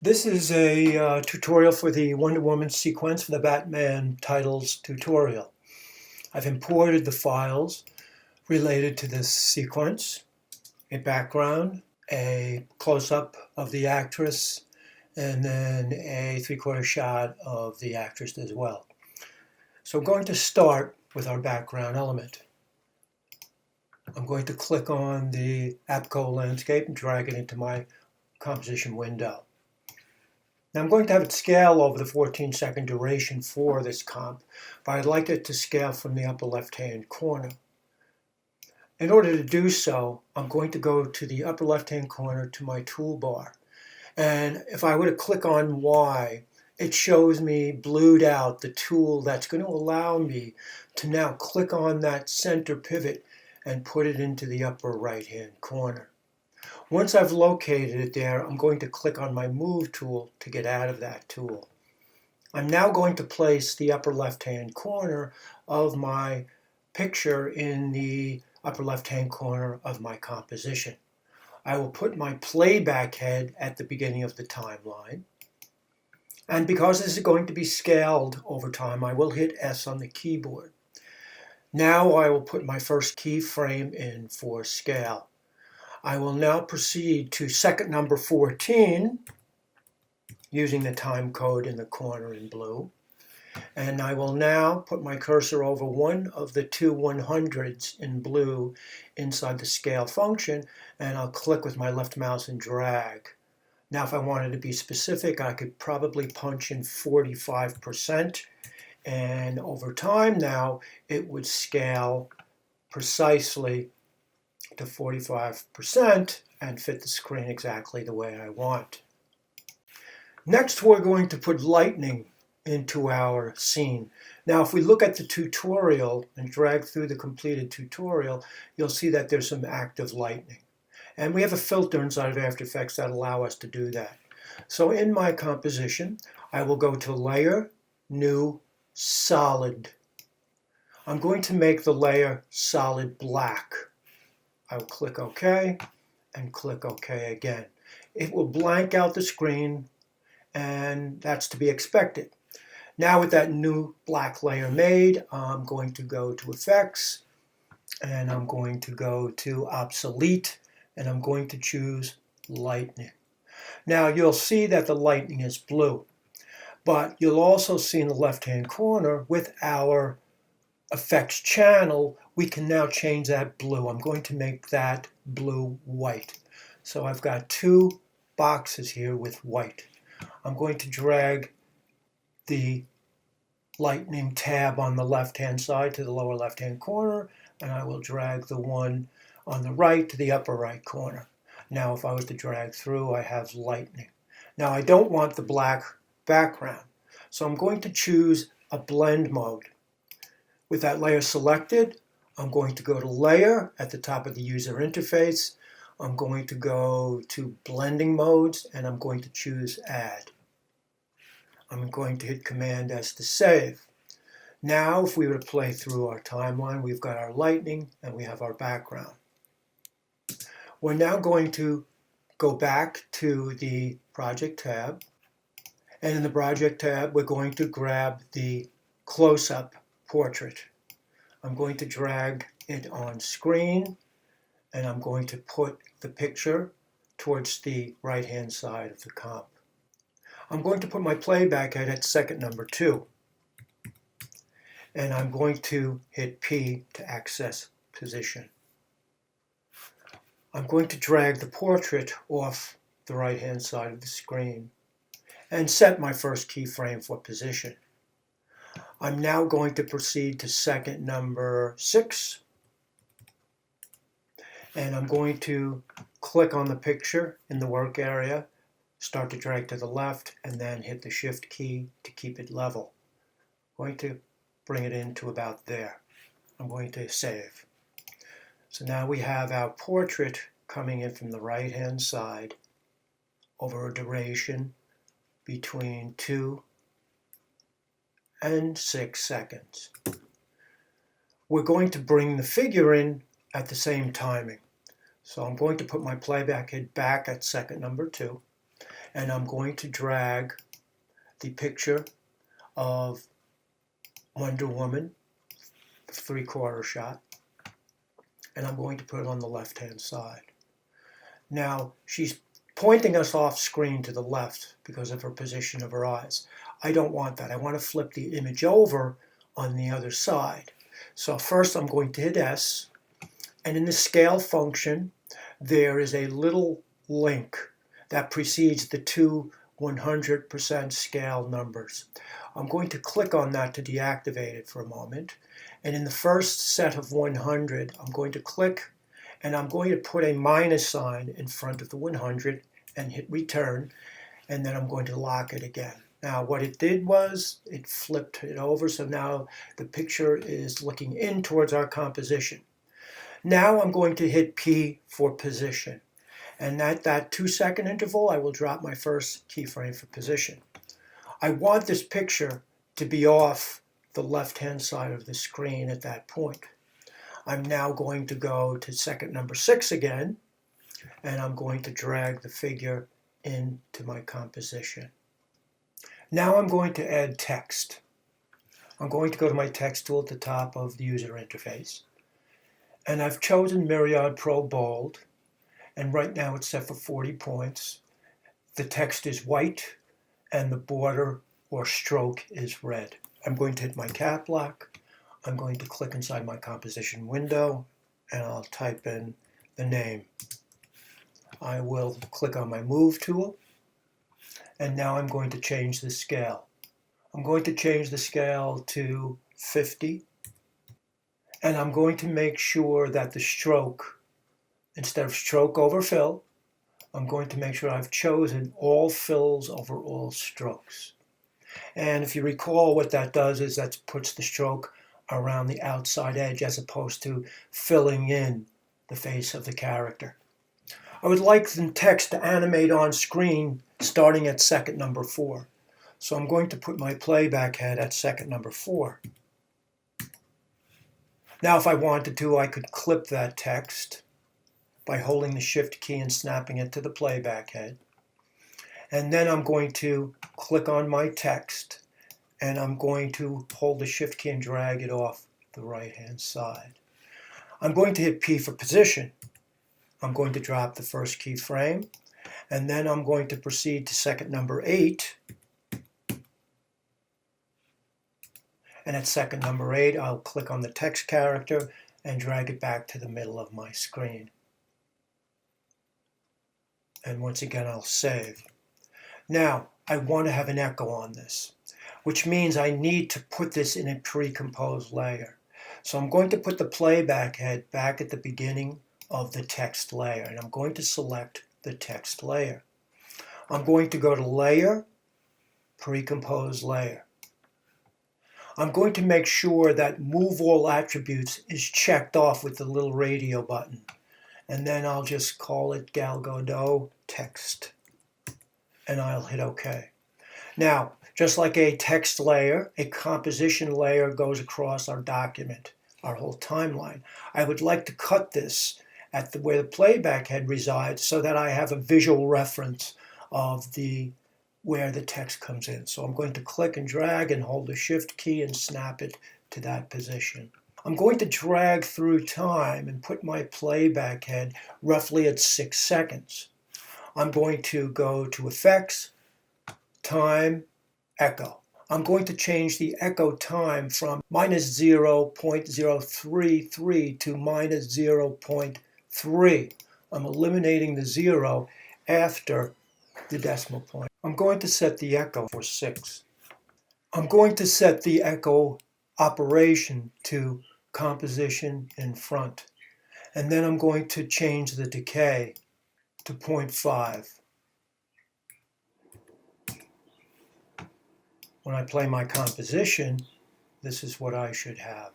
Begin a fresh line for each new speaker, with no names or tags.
This is a tutorial for the Wonder Woman sequence for the Batman titles tutorial. I've imported the files related to this sequence, a background, a close-up of the actress, and then a three-quarter shot of the actress as well. So I'm going to start with our background element. I'm going to click on the APCO landscape and drag it into my composition window. Now I'm going to have it scale over the 14-second duration for this comp, but I'd like it to scale from the upper left-hand corner. In order to do so, I'm going to go to the upper left-hand corner to my toolbar. And if I were to click on Y, it shows me blued out the tool that's going to allow me to now click on that center pivot and put it into the upper right-hand corner. Once I've located it there, I'm going to click on my Move tool to get out of that tool. I'm now going to place the upper left-hand corner of my picture in the upper left-hand corner of my composition. I will put my playback head at the beginning of the timeline. And because this is going to be scaled over time, I will hit S on the keyboard. Now I will put my first keyframe in for scale. I will now proceed to second number 14 using the time code in the corner in blue. And I will now put my cursor over one of the two 100s in blue inside the scale function, and I'll click with my left mouse and drag. Now if I wanted to be specific, I could probably punch in 45%, and over time now it would scale precisely to 45% and fit the screen exactly the way I want. Next, we're going to put lightning into our scene. Now, if we look at the tutorial and drag through the completed tutorial, you'll see that there's some active lightning. And we have a filter inside of After Effects that allow us to do that. So in my composition, I will go to Layer, New, Solid. I'm going to make the layer solid black. I will click OK and click OK again. It will blank out the screen, and that's to be expected. Now with that new black layer made, I'm going to go to Effects, and I'm going to go to Obsolete, and I'm going to choose Lightning. Now you'll see that the lightning is blue, but you'll also see in the left-hand corner with our effects channel, we can now change that blue. I'm going to make that blue white. So I've got two boxes here with white. I'm going to drag the lightning tab on the left-hand side to the lower left-hand corner, and I will drag the one on the right to the upper right corner. Now if I was to drag through, I have lightning. Now I don't want the black background, so I'm going to choose a blend mode. With that layer selected, I'm going to go to Layer at the top of the user interface. I'm going to go to Blending Modes, and I'm going to choose Add. I'm going to hit Command S to save. Now, if we were to play through our timeline, we've got our lightning and we have our background. We're now going to go back to the Project tab. And in the Project tab, we're going to grab the close-up portrait. I'm going to drag it on screen, and I'm going to put the picture towards the right-hand side of the comp. I'm going to put my playback head at second number 2, and I'm going to hit P to access position. I'm going to drag the portrait off the right-hand side of the screen and set my first keyframe for position. I'm now going to proceed to second number 6, and I'm going to click on the picture in the work area, start to drag to the left, and then hit the Shift key to keep it level. I'm going to bring it in to about there. I'm going to save. So now we have our portrait coming in from the right-hand side over a duration between 2 and 6 seconds. We're going to bring the figure in at the same timing. So I'm going to put my playback head back at second number 2, and I'm going to drag the picture of Wonder Woman, 3/4 shot, and I'm going to put it on the left-hand side. Now, she's pointing us off screen to the left because of her position of her eyes. I don't want that. I want to flip the image over on the other side. So first I'm going to hit S, and in the scale function, there is a little link that precedes the two 100% scale numbers. I'm going to click on that to deactivate it for a moment. And in the first set of 100, I'm going to click and I'm going to put a minus sign in front of the 100 and hit return. And then I'm going to lock it again. Now what it did was it flipped it over. So now the picture is looking in towards our composition. Now I'm going to hit P for position. And at that 2-second interval, I will drop my first keyframe for position. I want this picture to be off the left-hand side of the screen at that point. I'm now going to go to second number 6 again, and I'm going to drag the figure into my composition. Now I'm going to add text. I'm going to go to my text tool at the top of the user interface. And I've chosen Myriad Pro Bold, and right now it's set for 40 points. The text is white, and the border or stroke is red. I'm going to hit my cap lock. I'm going to click inside my composition window, and I'll type in the name. I will click on my Move tool, and now I'm going to change the scale. I'm going to change the scale to 50. And I'm going to make sure that the stroke, instead of stroke over fill, I'm going to make sure I've chosen all fills over all strokes. And if you recall, what that does is that puts the stroke around the outside edge as opposed to filling in the face of the character. I would like the text to animate on screen starting at second number 4. So I'm going to put my playback head at second number 4. Now, if I wanted to, I could clip that text by holding the Shift key and snapping it to the playback head. And then I'm going to click on my text, and I'm going to hold the Shift key and drag it off the right-hand side. I'm going to hit P for position. I'm going to drop the first keyframe, and then I'm going to proceed to second number 8. And at second number 8, I'll click on the text character and drag it back to the middle of my screen. And once again, I'll save. Now, I want to have an echo on this, which means I need to put this in a pre-composed layer. So I'm going to put the playback head back at the beginning of the text layer, and I'm going to select the text layer. I'm going to go to Layer, Pre-compose Layer. I'm going to make sure that Move All Attributes is checked off with the little radio button. And then I'll just call it Gal Gadot Text. And I'll hit OK. Now, just like a text layer, a composition layer goes across our document, our whole timeline. I would like to cut this at where the playback head resides so that I have a visual reference of where the text comes in. So I'm going to click and drag and hold the Shift key and snap it to that position. I'm going to drag through time and put my playback head roughly at 6 seconds. I'm going to go to Effects, Time, Echo. I'm going to change the echo time from minus 0.033 to minus 0.3. I'm eliminating the 0 after the decimal point. I'm going to set the echo for 6. I'm going to set the echo operation to composition in front. And then I'm going to change the decay to 0.5. When I play my composition, this is what I should have.